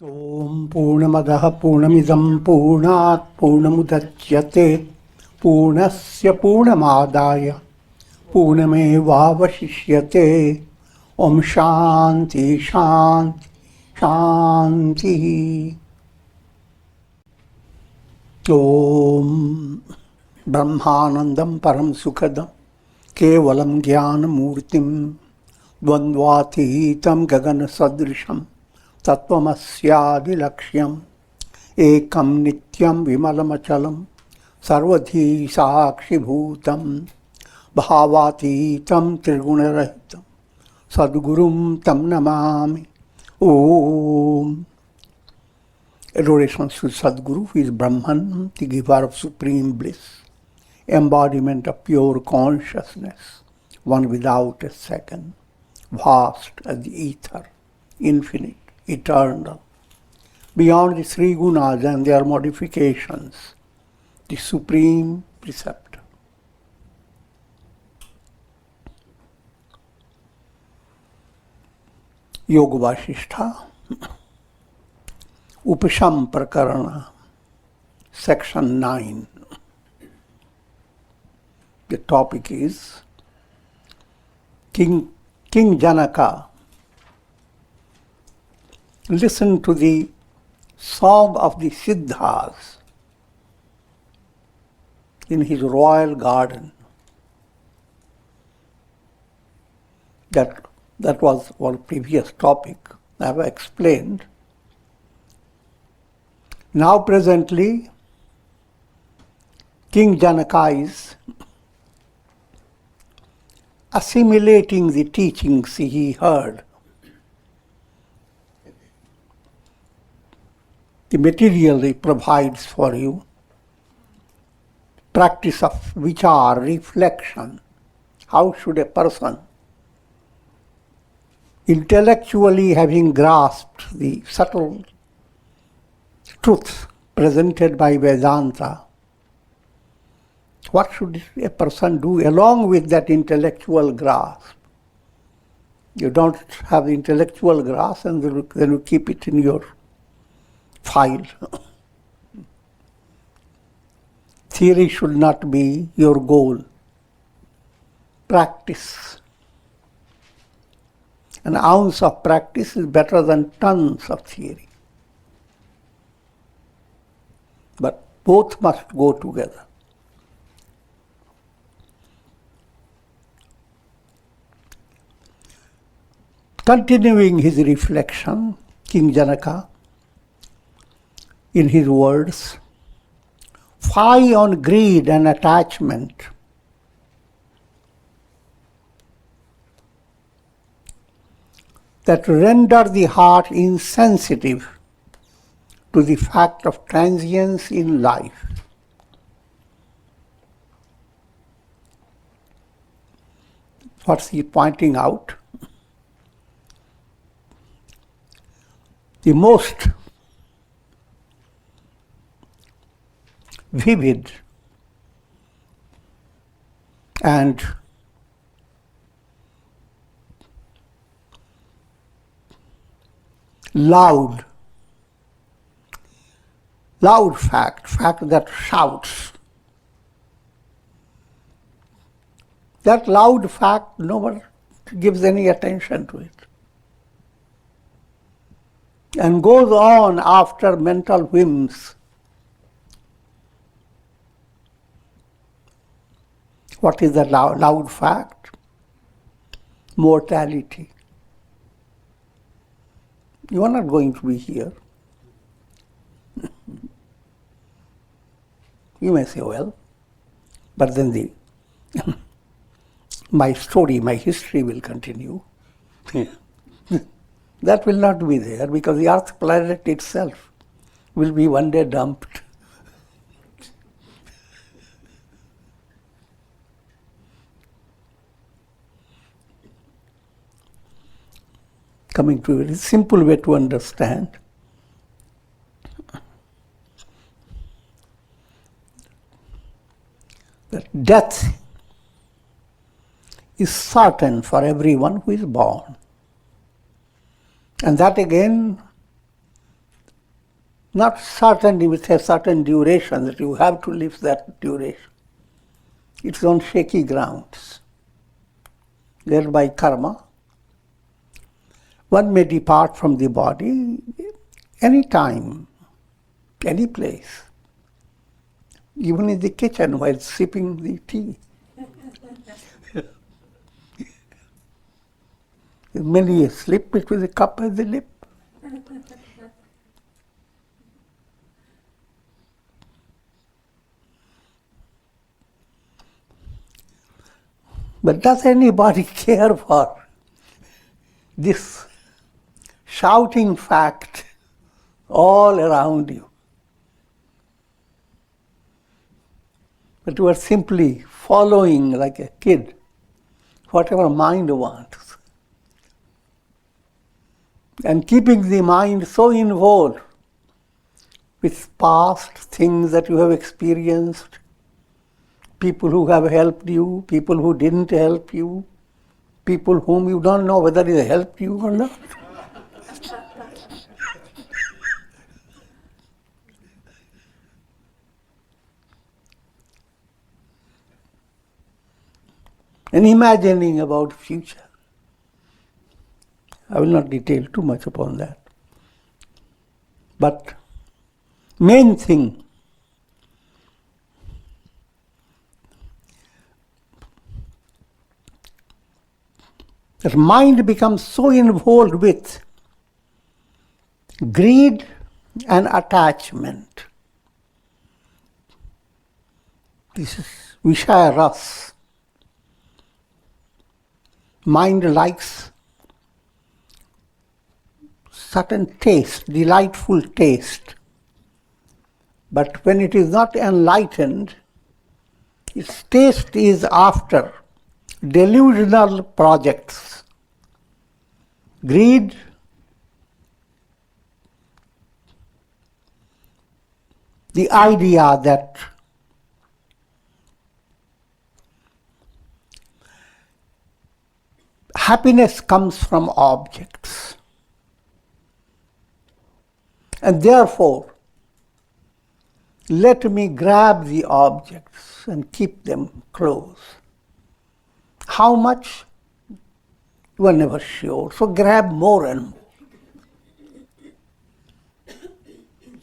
Om Purnamadaha Purnamidam Purnat Purnamudachyate Purnasya Purnamadaya Purnameva Vasishyate Om Shanti Shanti Shanti. Om Brahmanandam Param Sukhadam Kevalam Jnana Murtim Dvandvatihitam Gagana Sadrisham Tattvamasya Laksham Ekam Nityam Vimalamachalam Sarvadhi Sakshi Bhutam Bhavatitam Triguna-rahitam Sadgurum Tam Namami. Om. Adorations to Sadguru, who is Brahman, the giver of supreme bliss, embodiment of pure consciousness, one without a second, vast as the ether, infinite, eternal, beyond the three gunas and their modifications, the supreme preceptor. Yoga Vasistha, Upashama Prakarana, section 9. The topic is King Janaka listened to the song of the Sidhas in his royal garden. That was our previous topic. I have explained. Now presently, King Janaka is assimilating the teachings he heard. The material he provides for you, practice of vichar, reflection. How should a person, intellectually having grasped the subtle truth presented by Vedanta, what should a person do along with that intellectual grasp? You don't have the intellectual grasp and then you keep it in your file. Theory should not be your goal. Practice. An ounce of practice is better than tons of theory. But both must go together. Continuing his reflection, King Janaka, in his words, fie on greed and attachment. That render the heart insensitive to the fact of transience in life. What's he pointing out? The most vivid and loud fact that shouts. That loud fact, no one gives any attention to it. And goes on after mental whims. What is the loud fact? Mortality. You are not going to be here. You may say, well, but then my story, my history will continue. That will not be there because the Earth planet itself will be one day dumped. Coming to a very simple way to understand, that death is certain for everyone who is born. And that again Not certainly with a certain duration that you have to live that duration. It's on shaky grounds. Thereby karma. One may depart from the body any time, any place, even in the kitchen while sipping the tea. Many a slip between the cup and the lip. But does anybody care for this shouting fact all around you? But you are simply following like a kid, whatever mind wants. And keeping the mind so involved with past things that you have experienced, people who have helped you, people who didn't help you, people whom you don't know whether they helped you or not. And imagining about future. I will not detail too much upon that. But main thing, that mind becomes so involved with greed and attachment. This is Vishaya Ras. Mind likes certain taste, delightful taste. But when it is not enlightened, its taste is after delusional projects. Greed, the idea that happiness comes from objects. And therefore, let me grab the objects and keep them close. How much? You are never sure. So grab more and more.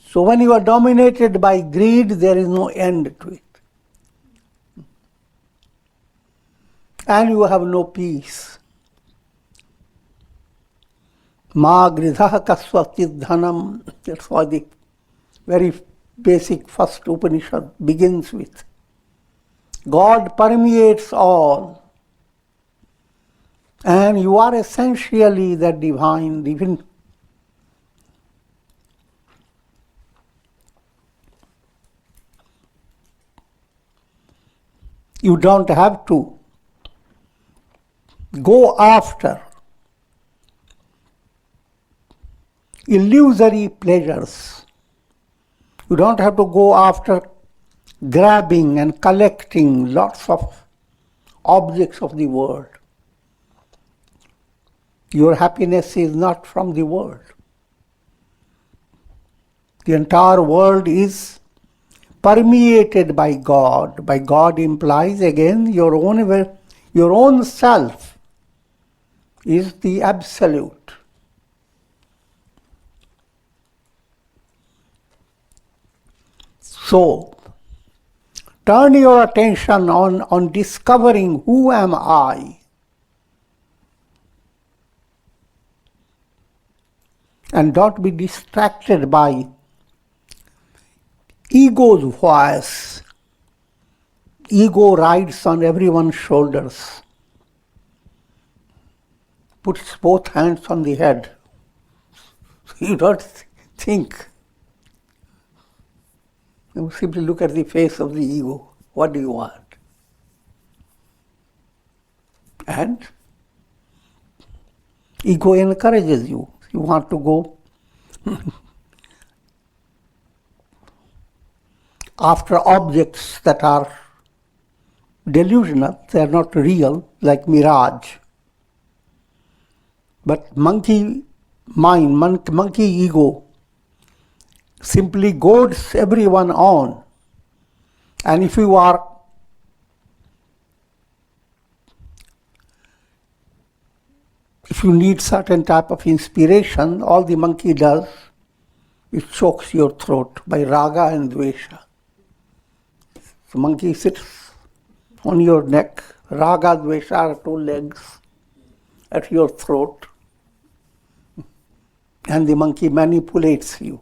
So when you are dominated by greed, there is no end to it. And you have no peace. Ma gridha kasvati dhanam. That's what the very basic first Upanishad begins with. God permeates all. And you are essentially the divine. Even you don't have to go after illusory pleasures. You don't have to go after grabbing and collecting lots of objects of the world. Your happiness is not from the world. The entire world is permeated by God. By God implies again your own self is the absolute. So, turn your attention on discovering who am I. And don't be distracted by ego's voice. Ego rides on everyone's shoulders, puts both hands on the head. You don't think. You simply look at the face of the ego. What do you want? And ego encourages you. You want to go after objects that are delusional, they are not real, like mirage. But monkey mind, monkey ego simply goads everyone on. And if you need certain type of inspiration, all the monkey does is chokes your throat by raga and dvesha. The monkey sits on your neck, raga, dvesha are 2 legs at your throat, and the monkey manipulates you.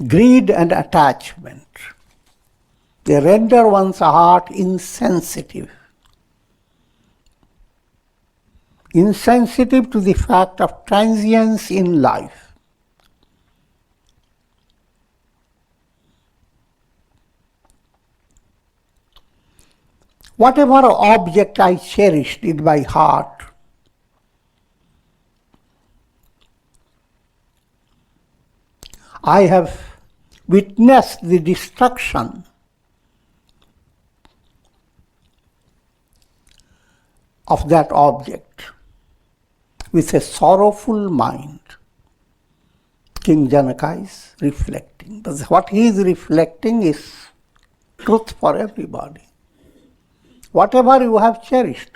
Greed and attachment, they render one's heart insensitive. Insensitive to the fact of transience in life. Whatever object I cherished in my heart, I have witnessed the destruction of that object with a sorrowful mind. King Janaka is reflecting. But what he is reflecting is truth for everybody. Whatever you have cherished,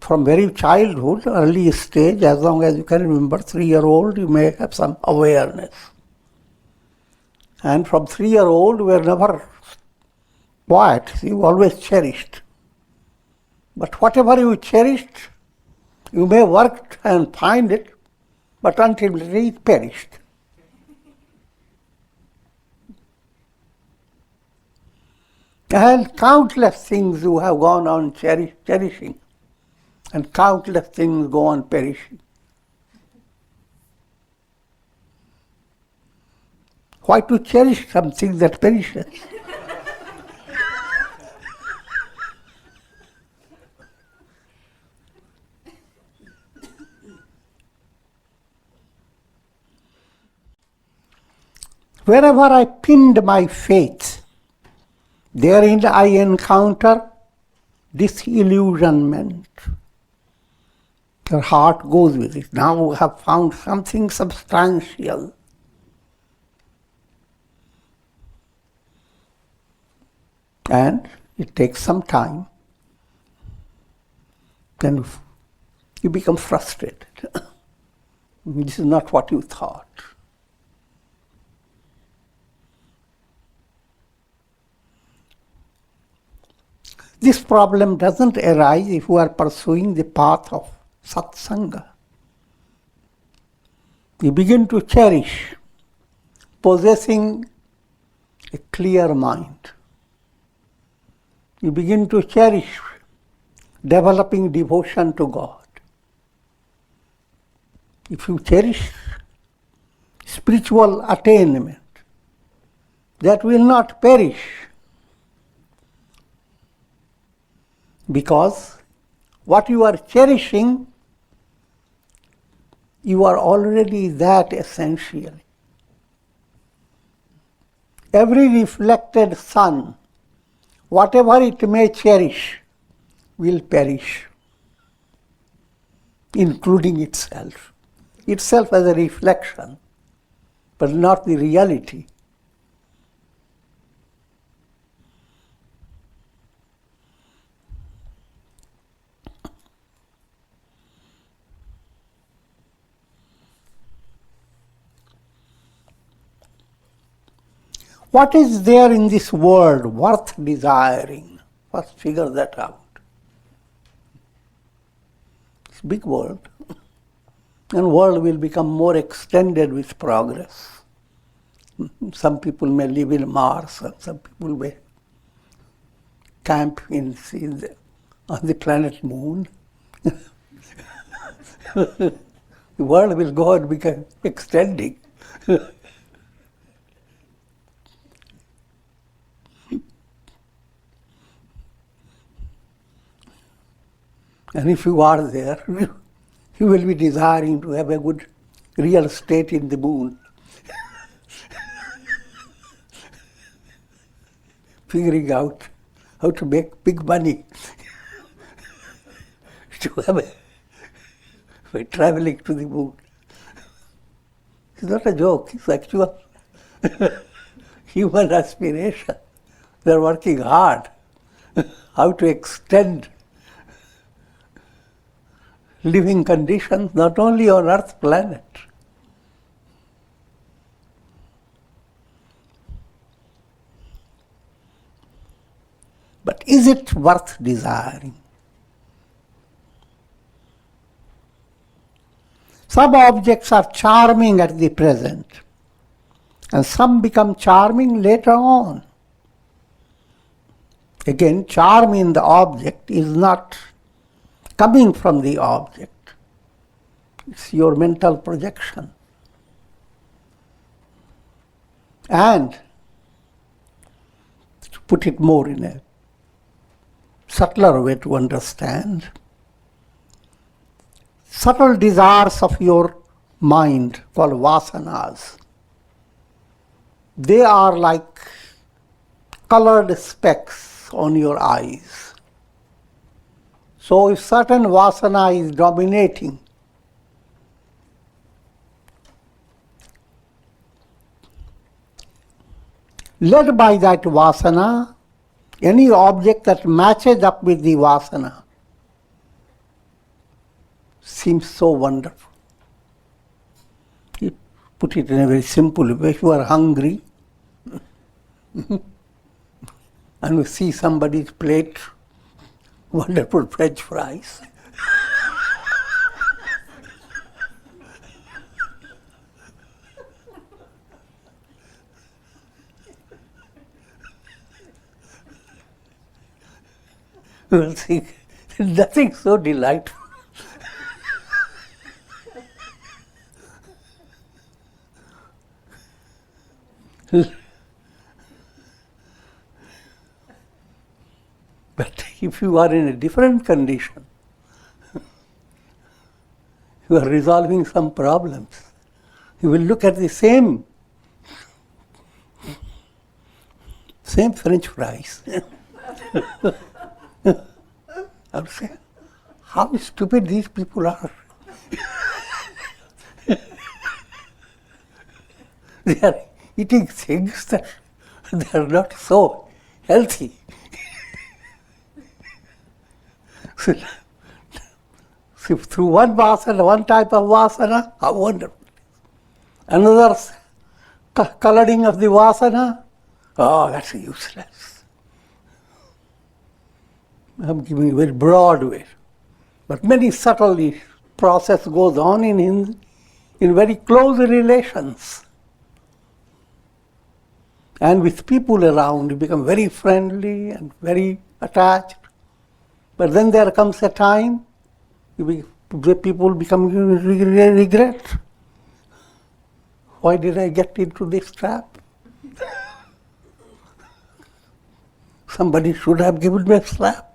from very childhood, early stage, as long as you can remember, 3-year-old, you may have some awareness. And from 3-year-old, we are never quiet, you always cherished. But whatever you cherished, you may work and find it, but ultimately it perished. And countless things you have gone on cherishing, and countless things go on perishing. Why to cherish something that perishes? Wherever I pinned my faith, therein I encounter disillusionment. Your heart goes with it. Now you have found something substantial. And it takes some time. Then you become frustrated. This is not what you thought. This problem doesn't arise if you are pursuing the path of satsanga. You begin to cherish possessing a clear mind. You begin to cherish developing devotion to God. If you cherish spiritual attainment, that will not perish. Because what you are cherishing, you are already that essentially. Every reflected sun, whatever it may cherish, will perish, including itself. Itself as a reflection, but not the reality. What is there in this world worth desiring? First figure that out. It's a big world. And world will become more extended with progress. Some people may live in Mars, and some people may camp on the planet Moon. The world will go and become extending. And if you are there, you will be desiring to have a good real estate in the moon. figuring out how to make big money to have by traveling to the moon. It's not a joke, it's actual human aspiration. They're working hard how to extend living conditions not only on Earth planet. But is it worth desiring? Some objects are charming at the present, and some become charming later on. Again, charm in the object is not coming from the object. It's your mental projection. And, to put it more in a subtler way to understand, subtle desires of your mind, called vasanas, they are like colored specks on your eyes. So if certain vasana is dominating, led by that vasana, any object that matches up with the vasana seems so wonderful. You put it in a very simple way. If you are hungry and you see somebody's plate, wonderful French fries, you will think nothing so delightful. But if you are in a different condition, you are resolving some problems, you will look at the same French fries. I would say, how stupid these people are. They are eating things that they are not so healthy. So through one vasana, one type of vasana, how wonderful. Another coloring of the vasana, oh, that's useless. I'm giving a very broad way. But many subtly process goes on in very close relations. And with people around, you become very friendly and very attached. But then there comes a time, people become regret. Why did I get into this trap? Somebody should have given me a slap.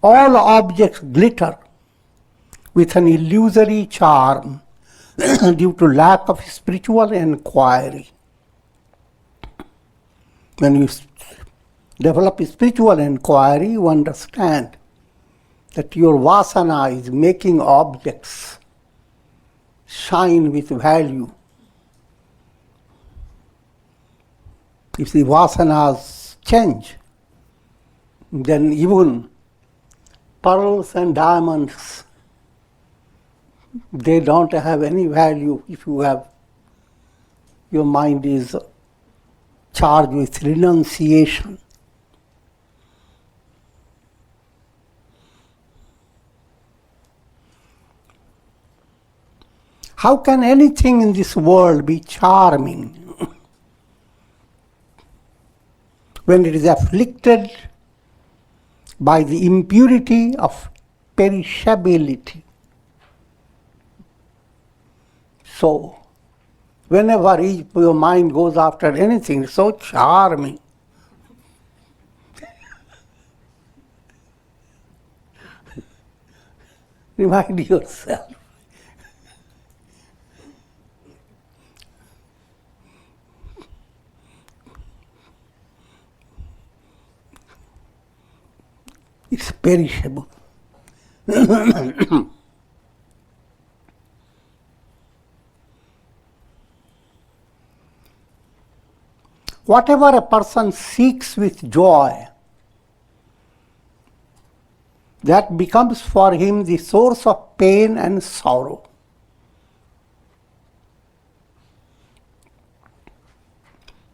All objects glitter with an illusory charm due to lack of spiritual inquiry. When you develop spiritual inquiry, you understand that your vasana is making objects shine with value. If the vasanas change, then even pearls and diamonds, they don't have any value if your mind is charged with renunciation. How can anything in this world be charming when it is afflicted by the impurity of perishability? So, whenever your mind goes after anything, it's so charming. Remind yourself. It's perishable. Whatever a person seeks with joy, that becomes for him the source of pain and sorrow.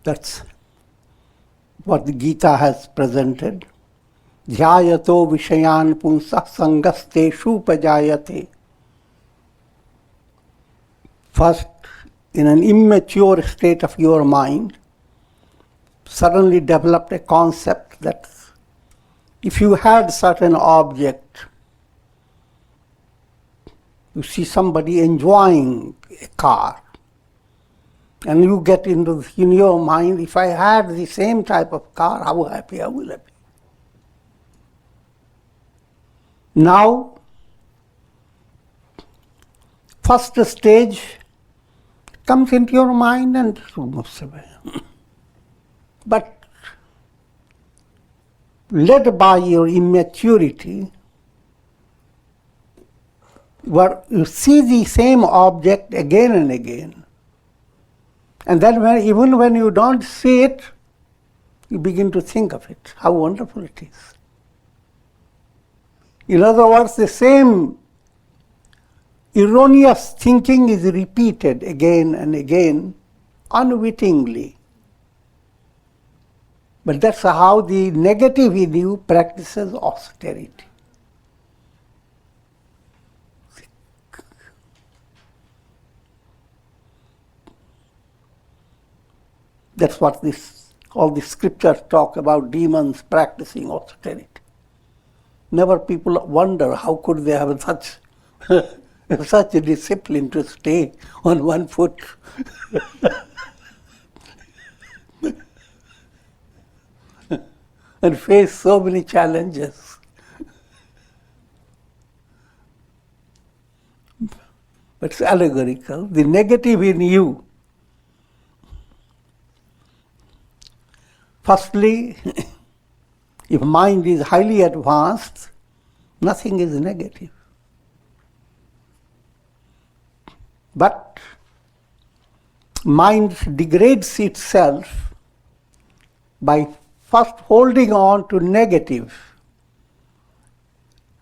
That's what the Gita has presented. Dhyayato vishayan punsah sangasteshu pajayate. First, in an immature state of your mind, suddenly developed a concept that if you had certain object, you see somebody enjoying a car, and you get in your mind, if I had the same type of car, how happy I will be. Now, first stage comes into your mind and moves away. But led by your immaturity, where you see the same object again and again, and then even when you don't see it, you begin to think of it, how wonderful it is. In other words, the same erroneous thinking is repeated again and again, unwittingly. But that's how the negative in you practices austerity. That's what all the scriptures talk about, demons practicing austerity. Never people wonder how could they have such a discipline to stay on one foot. And face so many challenges. But it's allegorical. The negative in you, firstly, if mind is highly advanced, nothing is negative. But mind degrades itself by first holding on to negative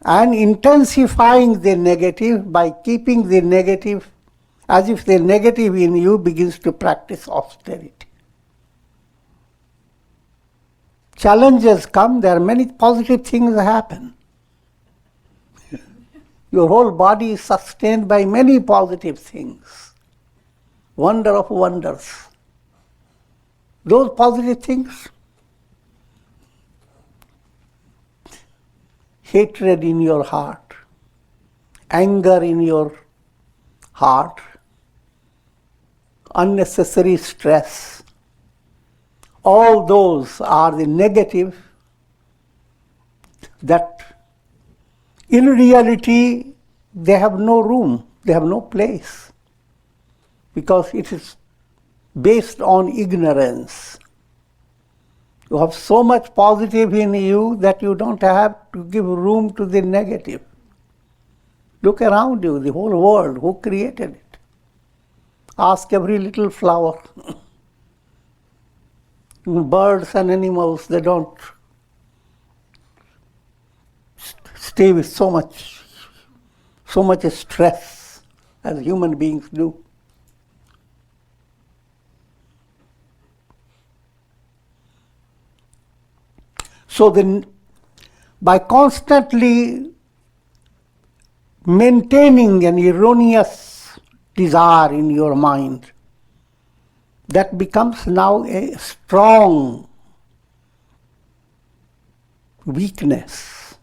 and intensifying the negative by keeping the negative as if the negative in you begins to practice austerity. Challenges come, there are many positive things that happen. Your whole body is sustained by many positive things. Wonder of wonders. Those positive things, hatred in your heart, anger in your heart, unnecessary stress, all those are the negative that in reality they have no room, they have no place, because it is based on ignorance. You have so much positive in you that you don't have to give room to the negative. Look around you, the whole world, who created it? Ask every little flower. Birds and animals, they don't stay with so much stress as human beings do. So then, by constantly maintaining an erroneous desire in your mind, that becomes now a strong weakness.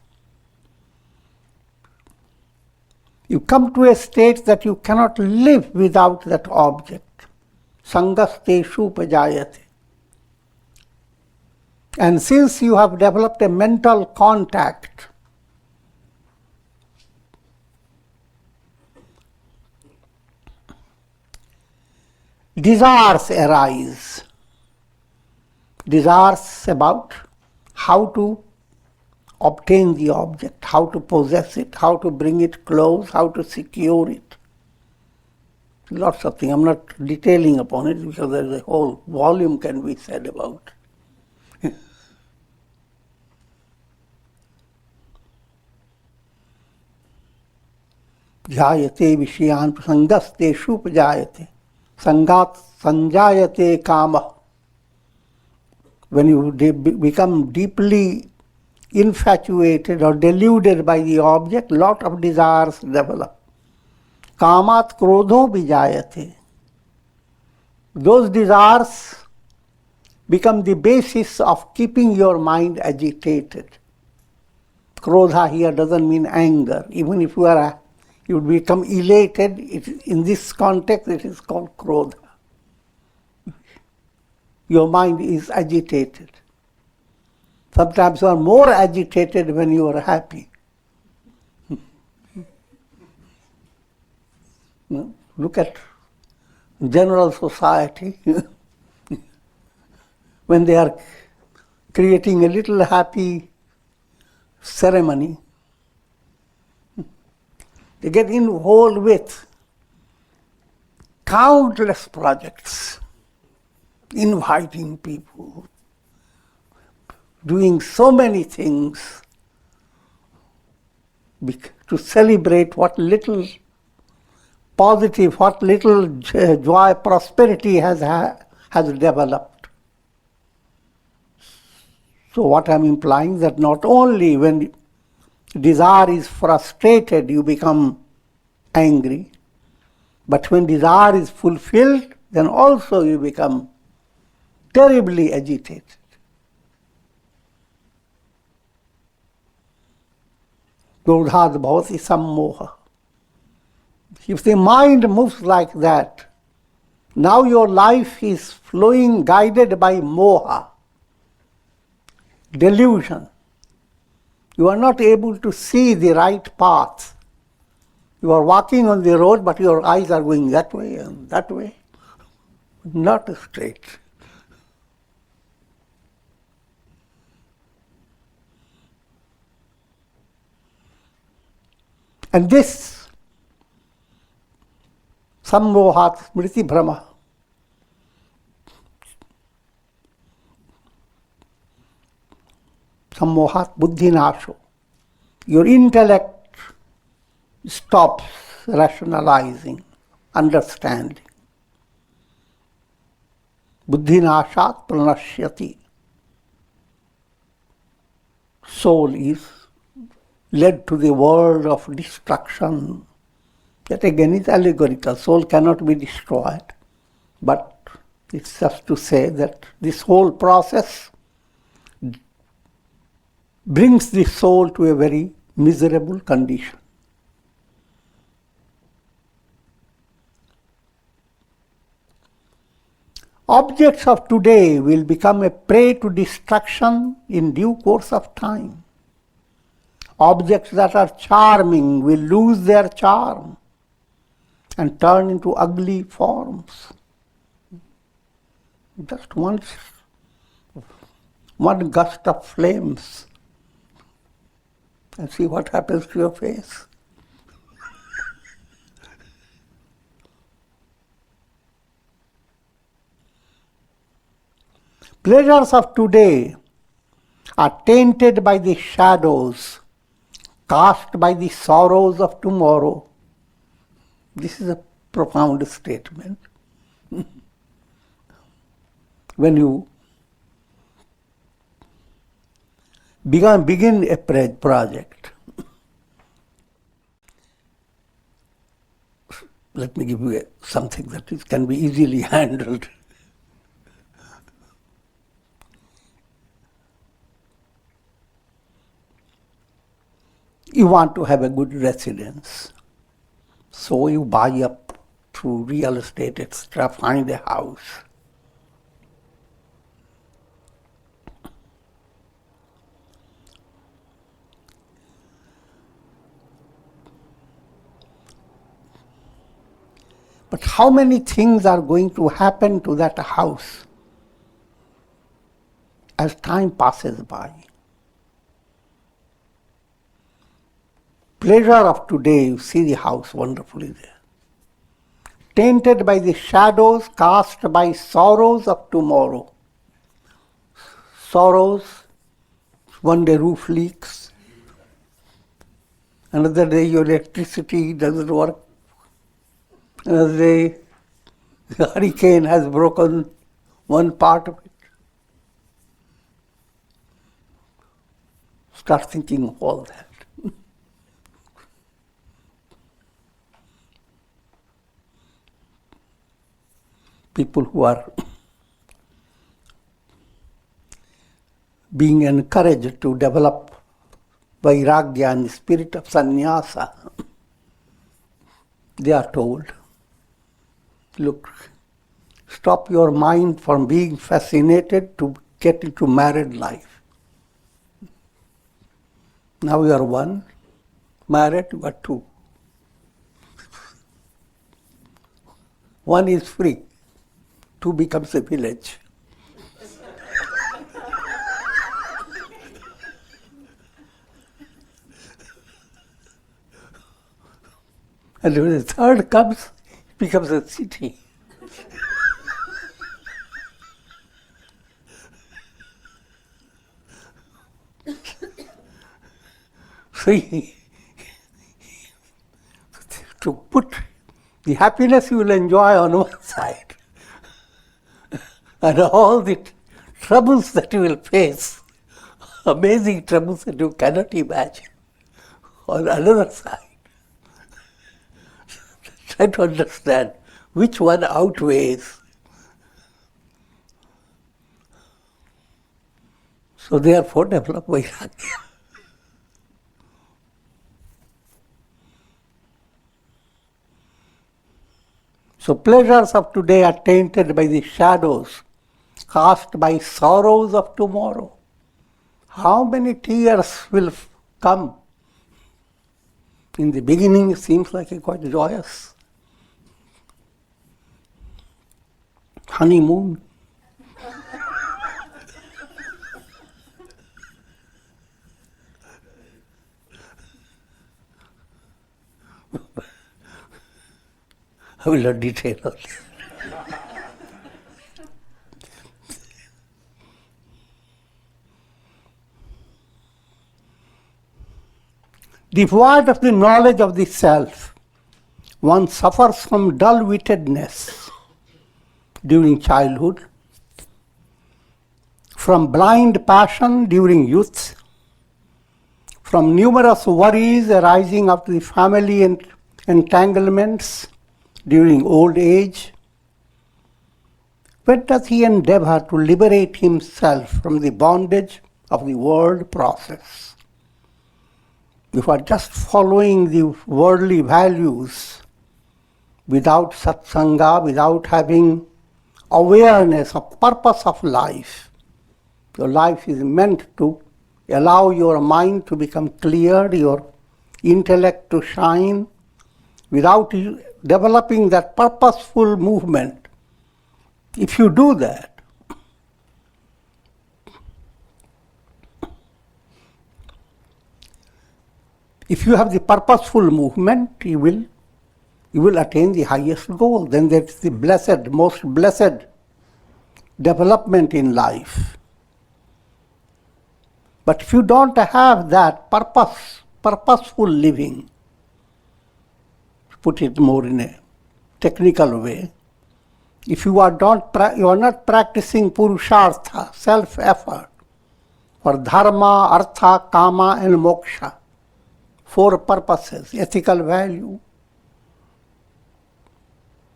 You come to a state that you cannot live without that object. Sangasteshu upajayate. And since you have developed a mental contact, desires arise. Desires about how to obtain the object, how to possess it, how to bring it close, how to secure it. Lots of things. I'm not detailing upon it because there's a whole volume can be said about it. Jayate vishayan sangaste shupajayate. Sangat sanjayate kama. When you become deeply infatuated or deluded by the object, lot of desires develop. Kamat krodho vijayate. Those desires become the basis of keeping your mind agitated. Krodha here doesn't mean anger. Even if you would become elated, in this context it is called krodha. Your mind is agitated. Sometimes you are more agitated when you are happy. Look at general society. When they are creating a little happy ceremony, they get involved with countless projects, inviting people, doing so many things to celebrate what little positive, what little joy, prosperity has developed. So what I'm implying that not only when desire is frustrated you become angry, but when desire is fulfilled, then also you become terribly agitated. Krodhat bhavati sammoha. If the mind moves like that, now your life is flowing guided by moha, delusion. You are not able to see the right path. You are walking on the road, but your eyes are going that way and that way, not straight. And this sammohat smriti bhrama, sammohat buddhi nasho. Your intellect stops rationalizing, understanding. Buddhi nashat pranashyati. Soul is led to the world of destruction. That again is allegorical. Soul cannot be destroyed. But it's just to say that this whole process brings the soul to a very miserable condition. Objects of today will become a prey to destruction in due course of time. Objects that are charming will lose their charm and turn into ugly forms. Just one gust of flames and see what happens to your face. Pleasures of today are tainted by the shadows cast by the sorrows of tomorrow. This is a profound statement. When you begin a project, let me give you something that can be easily handled. You want to have a good residence. So you buy up through real estate, etc., find a house. But how many things are going to happen to that house as time passes by? Pleasure of today, you see the house wonderfully there. Tainted by the shadows cast by sorrows of tomorrow. Sorrows, one day roof leaks, another day your electricity doesn't work, another day the hurricane has broken one part of it. Start thinking of all that. People who are being encouraged to develop vairagya and the spirit of sannyasa, they are told, look, stop your mind from being fascinated to get into married life. Now you are one, married, you are two. One is free, two becomes a village. And when the third comes, it becomes a city. So to put the happiness you will enjoy on one side and all the troubles that you will face, amazing troubles that you cannot imagine, on another side. Try to understand which one outweighs. So therefore develop vairagya. So pleasures of today are tainted by the shadows cast by sorrows of tomorrow. How many tears will come? In the beginning it seems like it's quite joyous. Honeymoon. I will not detail all this. Devoid of the knowledge of the self, one suffers from dull-wittedness during childhood, from blind passion during youth, from numerous worries arising out of the family and entanglements during old age. When does he endeavor to liberate himself from the bondage of the world process? If we are just following the worldly values without satsanga, without having awareness of purpose of life, your life is meant to allow your mind to become clear, your intellect to shine. Without developing that purposeful movement, if you do that, if you have the purposeful movement, you will attain the highest goal. Then that's the blessed, most blessed development in life. But if you don't have that purposeful living, put it more in a technical way, if you are not practicing purushartha, self-effort, for dharma, artha, kama and moksha, four purposes: ethical value,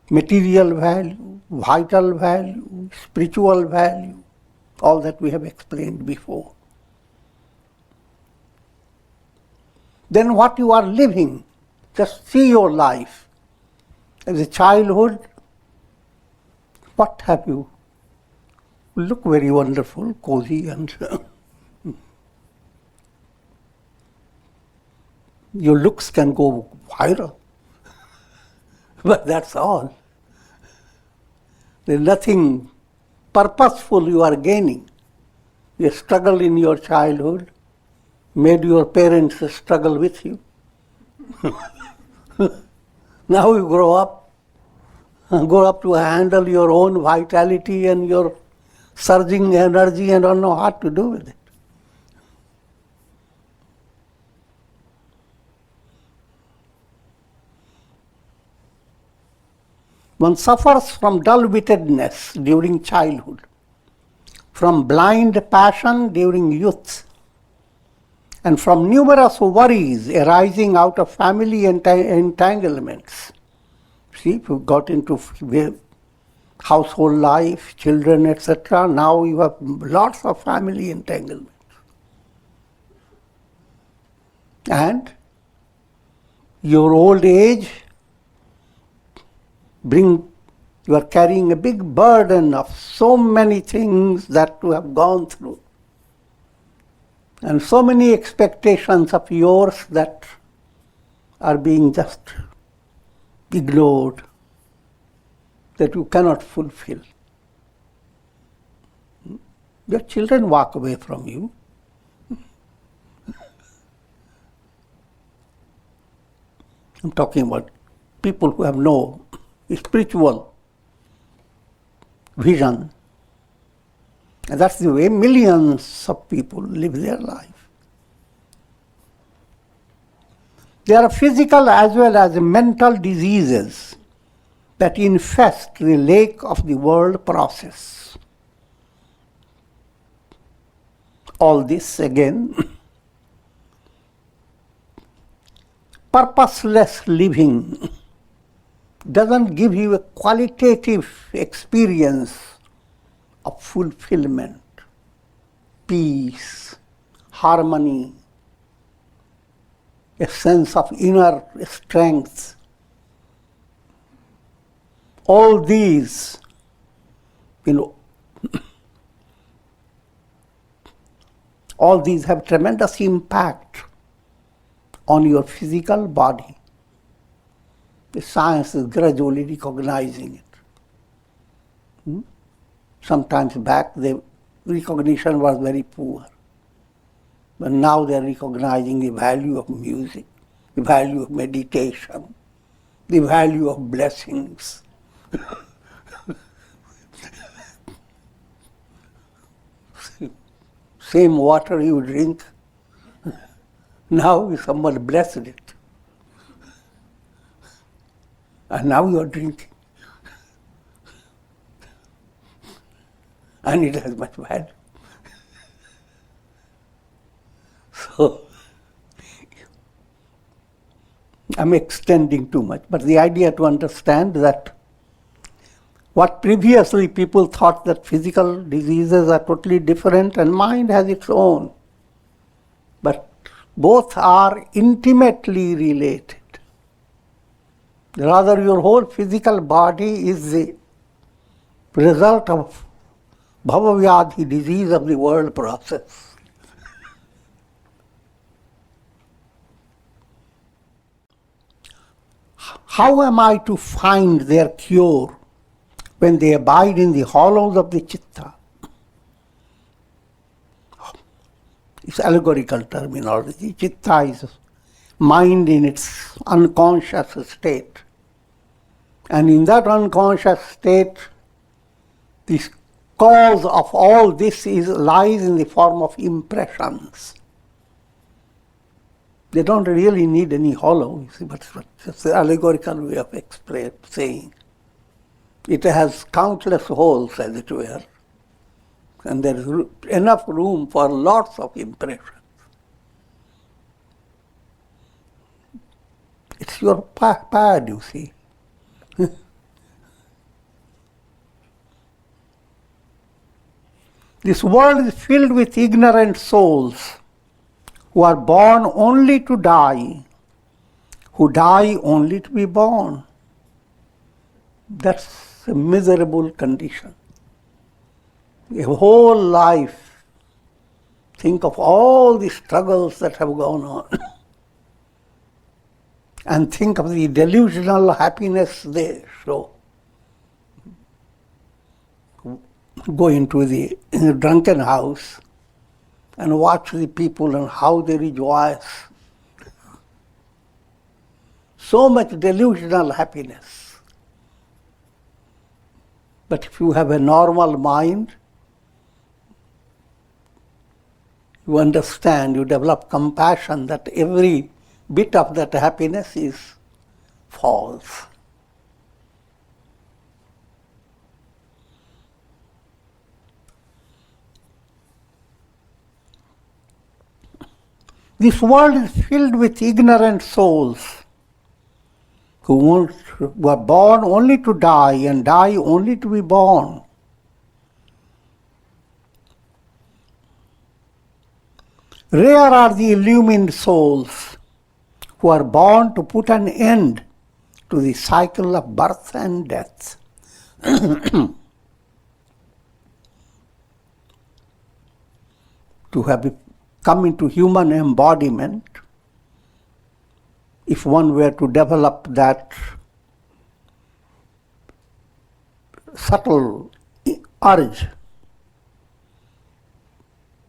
material value, vital value, spiritual value, all that we have explained before. Then what you are living, just see your life. As a childhood, what have you? You look very wonderful, cozy, and your looks can go viral. But that's all. There's nothing purposeful you are gaining. You struggle in your childhood, made your parents struggle with you. Now you grow up to handle your own vitality and your surging energy and don't know what to do with it. One suffers from dull-wittedness during childhood, from blind passion during youth, and from numerous worries arising out of family entanglements. See, if you got into household life, children, etc., now you have lots of family entanglements. And your old age you are carrying a big burden of so many things that you have gone through. And so many expectations of yours that are being just ignored, that you cannot fulfill. Your children walk away from you. I'm talking about people who have no spiritual vision. And that's the way millions of people live their life. There are physical as well as mental diseases that infest the lake of the world process. All this again, purposeless living doesn't give you a qualitative experience of fulfillment, peace, harmony, a sense of inner strength. All these, all these have tremendous impact on your physical body. The science is gradually recognizing it. Sometimes back the recognition was very poor. But now they are recognizing the value of music, the value of meditation, the value of blessings. Same water you drink, now someone blessed it. And now you are drinking. And it has much value. So, I'm extending too much, but the idea to understand that what previously people thought that physical diseases are totally different and mind has its own, but both are intimately related. Rather, your whole physical body is the result of bhavavyadhi, disease of the world process. How am I to find their cure when they abide in the hollows of the chitta? It's allegorical terminology. Chitta is mind in its unconscious state. And in that unconscious state, the cause of all this lies in the form of impressions. They don't really need any hollow, you see, but it's the allegorical way of saying. It has countless holes, as it were, and there is enough room for lots of impressions. It's your pad, you see. This world is filled with ignorant souls who are born only to die, who die only to be born. That's a miserable condition. A whole life, think of all the struggles that have gone on and think of the delusional happiness they show. Go into the drunken house and watch the people and how they rejoice. So much delusional happiness. But if you have a normal mind, you understand, you develop compassion that every bit of that happiness is false. This world is filled with ignorant souls who are born only to die and die only to be born. Rare are the illumined souls who are born to put an end to the cycle of birth and death. To have come into human embodiment, if one were to develop that subtle urge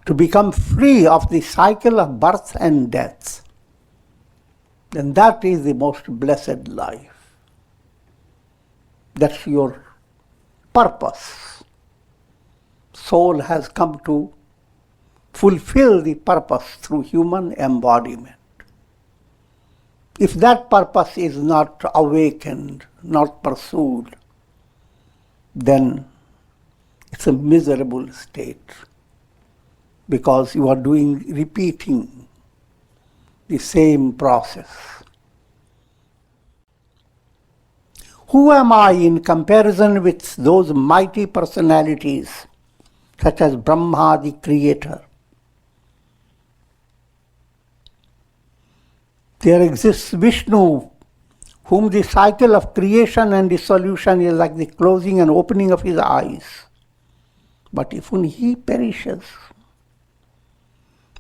to become free of the cycle of birth and death, then that is the most blessed life. That's your purpose. Soul has come to fulfill the purpose through human embodiment. If that purpose is not awakened, not pursued, then it's a miserable state, because you are repeating the same process. Who am I in comparison with those mighty personalities such as Brahma, the creator? There exists Vishnu, whom the cycle of creation and dissolution is like the closing and opening of his eyes. But even he perishes.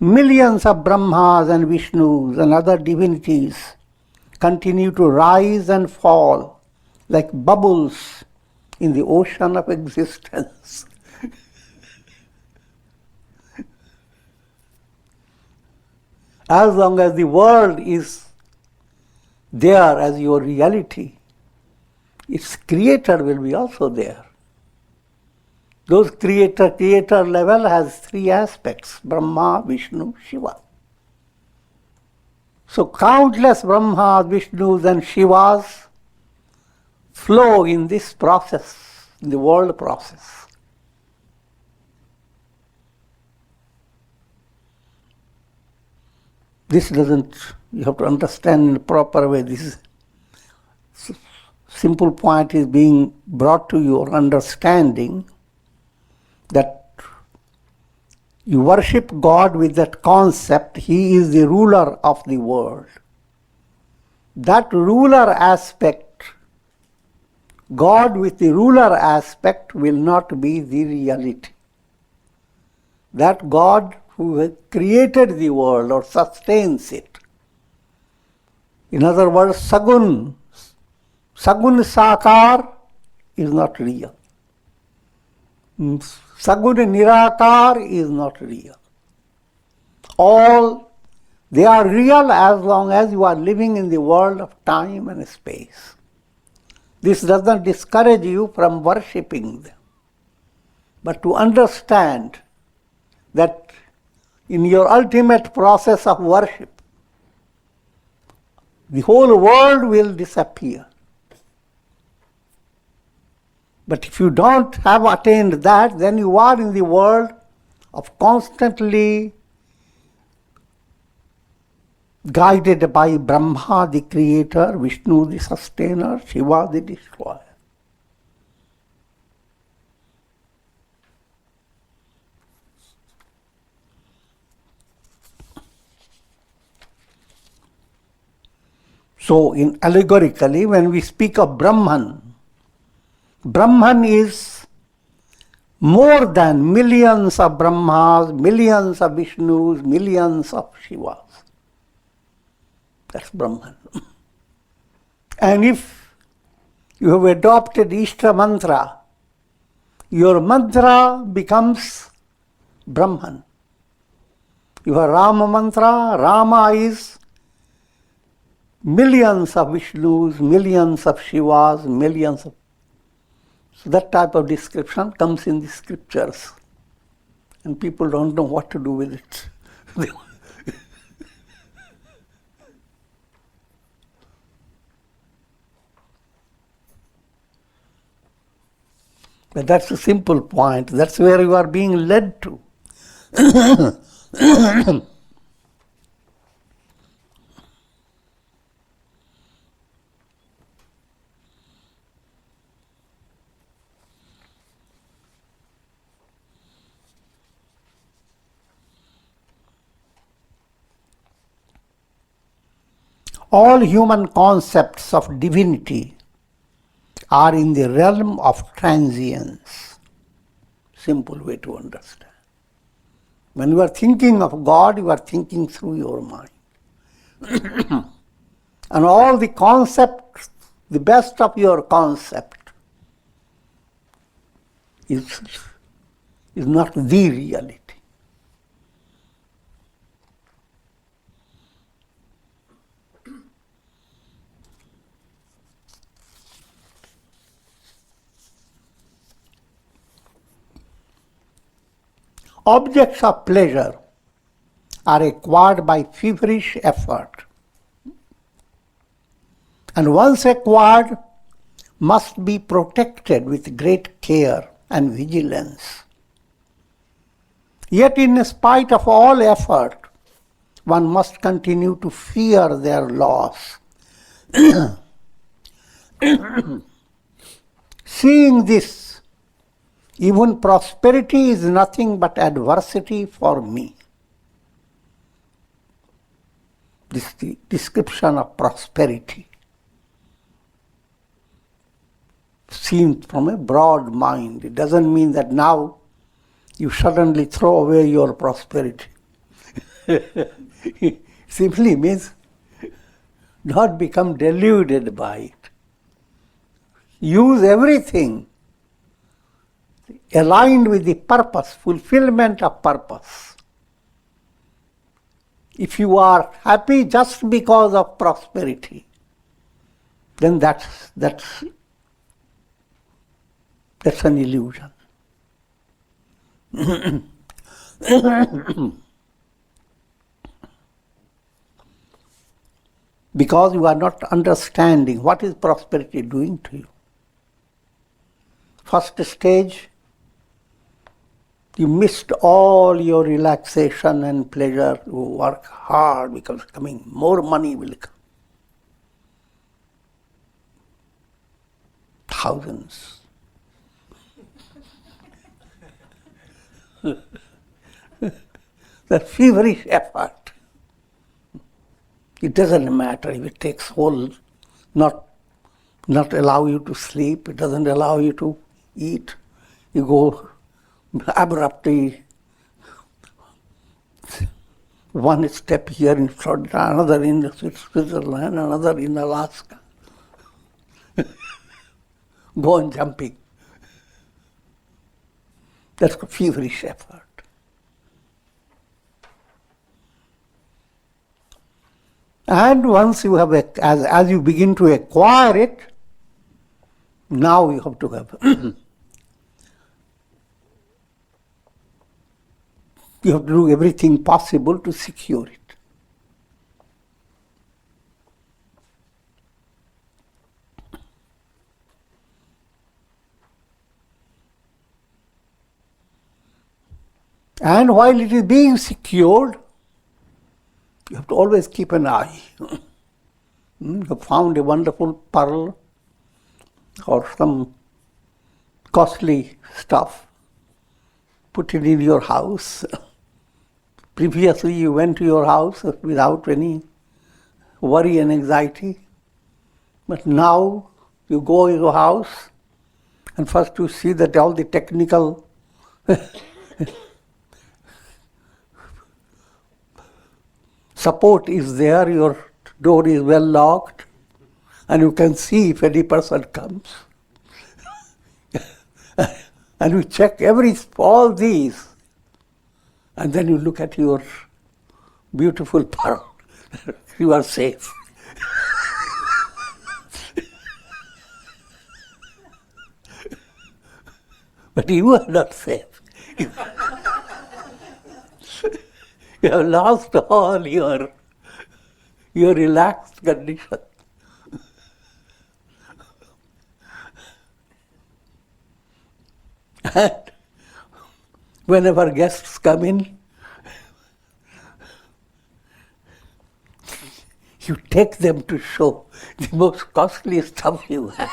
Millions of Brahmas and Vishnus and other divinities continue to rise and fall like bubbles in the ocean of existence. As long as the world is there as your reality, its creator will be also there. Those creator level has three aspects: Brahma, Vishnu, Shiva. So countless Brahmas, Vishnus and Shivas flow in this process, in the world process. This doesn't, you have to understand in a proper way. This simple point is being brought to your understanding, that you worship God with that concept, He is the ruler of the world. That ruler aspect, God with the ruler aspect, will not be the reality. That God who has created the world or sustains it. In other words, Sagun Sakar is not real. Sagun Nirakar is not real. All, they are real as long as you are living in the world of time and space. This does not discourage you from worshipping them, but to understand that in your ultimate process of worship, the whole world will disappear. But if you don't have attained that, then you are in the world of constantly guided by Brahma, the creator, Vishnu, the sustainer, Shiva, the destroyer. So, allegorically, when we speak of Brahman, Brahman is more than millions of Brahmas, millions of Vishnus, millions of Shivas. That's Brahman. And if you have adopted Ishta mantra, your mantra becomes Brahman. Your Rama mantra, Rama is millions of Vishnus, millions of Shivas, millions of... So that type of description comes in the scriptures. And people don't know what to do with it. But that's a simple point. That's where you are being led to. All human concepts of divinity are in the realm of transience. Simple way to understand. When you are thinking of God, you are thinking through your mind. And all the concepts, the best of your concept is not the reality. Objects of pleasure are acquired by feverish effort, and once acquired must be protected with great care and vigilance. Yet in spite of all effort, one must continue to fear their loss. Seeing this, even prosperity is nothing but adversity for me. This is the description of prosperity, seen from a broad mind. It doesn't mean that now you suddenly throw away your prosperity. It simply means not become deluded by it. Use everything aligned with the purpose, fulfillment of purpose. If you are happy just because of prosperity, then that's an illusion. Because you are not understanding what is prosperity doing to you. First stage, you missed all your relaxation and pleasure. You work hard because more money will come. Thousands. The feverish effort. It doesn't matter if it takes whole, not allow you to sleep, it doesn't allow you to eat. You go abruptly one step here in Florida, another in Switzerland, another in Alaska. Go on jumping. That's a feverish effort. And once you have, as you begin to acquire it, now you have to have you have to do everything possible to secure it. And while it is being secured, you have to always keep an eye. You have found a wonderful pearl or some costly stuff, put it in your house. Previously you went to your house without any worry and anxiety, but now you go to your house And first you see that all the technical support is there, your door is well locked, and you can see if any person comes. And you check all these, and then you look at your beautiful pearl. You are safe. But you are not safe. You have lost all your relaxed condition. And whenever guests come in, you take them to show the most costly stuff you have.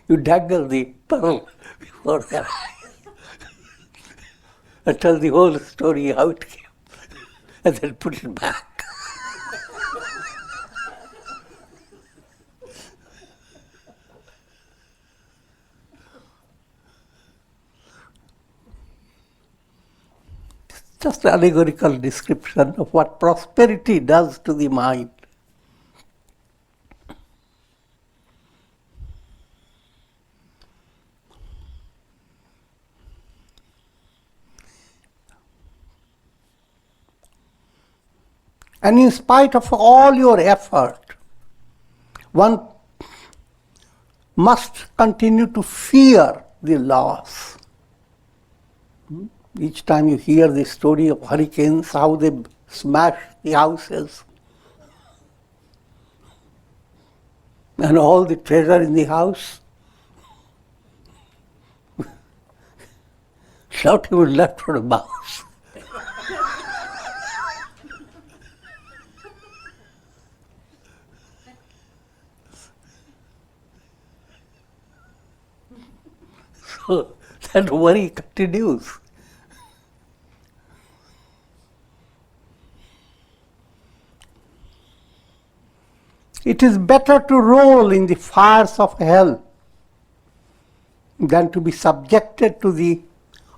You dangle the pearl before their eyes and tell the whole story how it came, and then put it back. Just an allegorical description of what prosperity does to the mind. And in spite of all your effort, one must continue to fear the loss. Each time you hear the story of hurricanes, how they smash the houses, and all the treasure in the house, not even left for a mouse. So that worry continues. It is better to roll in the fires of hell than to be subjected to the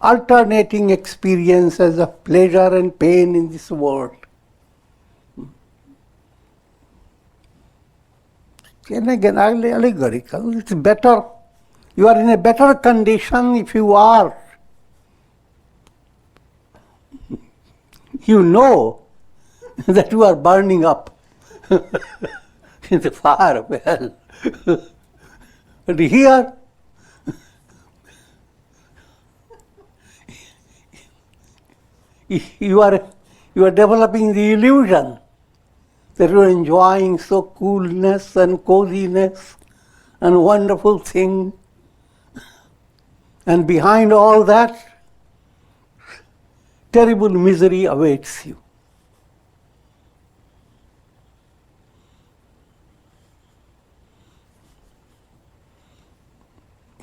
alternating experiences of pleasure and pain in this world. And again, allegorical, it's better, you are in a better condition if you are. You know that you are burning up in the fire of hell. But here, you are developing the illusion that you are enjoying so coolness and coziness and wonderful thing. And behind all that, terrible misery awaits you.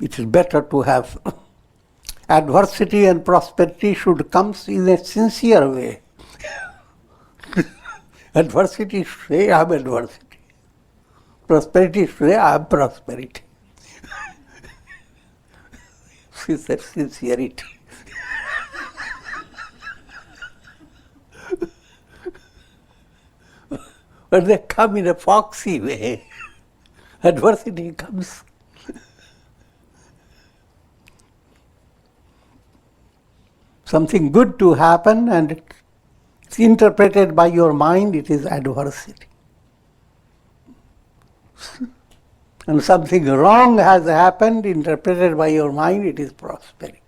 It is better to have adversity, and prosperity should come in a sincere way. Adversity should say, I am adversity. Prosperity should say, I am prosperity. Sincerity. But they come in a foxy way. Adversity comes. Something good to happen, and it's interpreted by your mind, it is adversity. And something wrong has happened, interpreted by your mind, it is prosperity.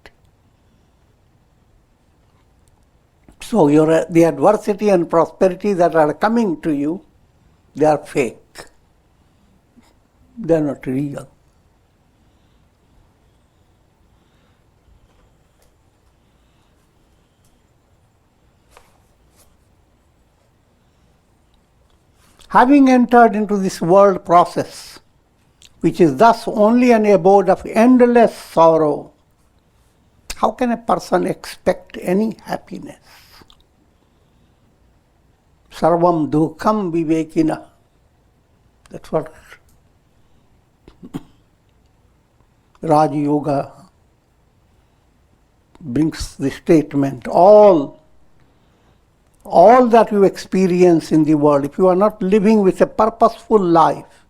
So the adversity and prosperity that are coming to you, they are fake. They are not real. Having entered into this world process, which is thus only an abode of endless sorrow, how can a person expect any happiness? Sarvam dukkam vivekina. That's what Raja Yoga brings the statement, all that you experience in the world, if you are not living with a purposeful life,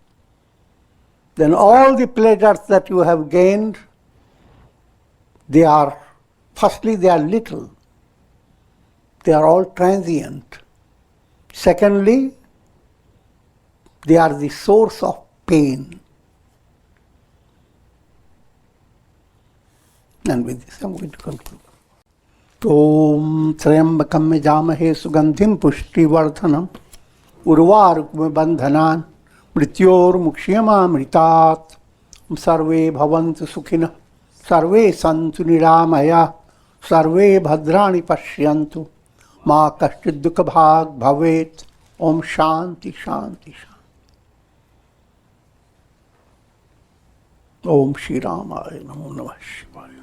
then all the pleasures that you have gained, they are little. They are all transient. Secondly, they are the source of pain. And with this, I'm going to conclude. Om Trayambakam Yajamahe Sugandhim Pushtivardhanam Urvarukme Bandhanan Mrityor Mukshiyamamritat Sarve Bhavantu Sukhina Sarve Santu Niramaya Sarve Bhadrani Pashyantu Ma Kashchid Dukha Bhag Bhavet. Om Shanti Shanti Shanti. Om Shri Ramaya Namo Namah Shivaya.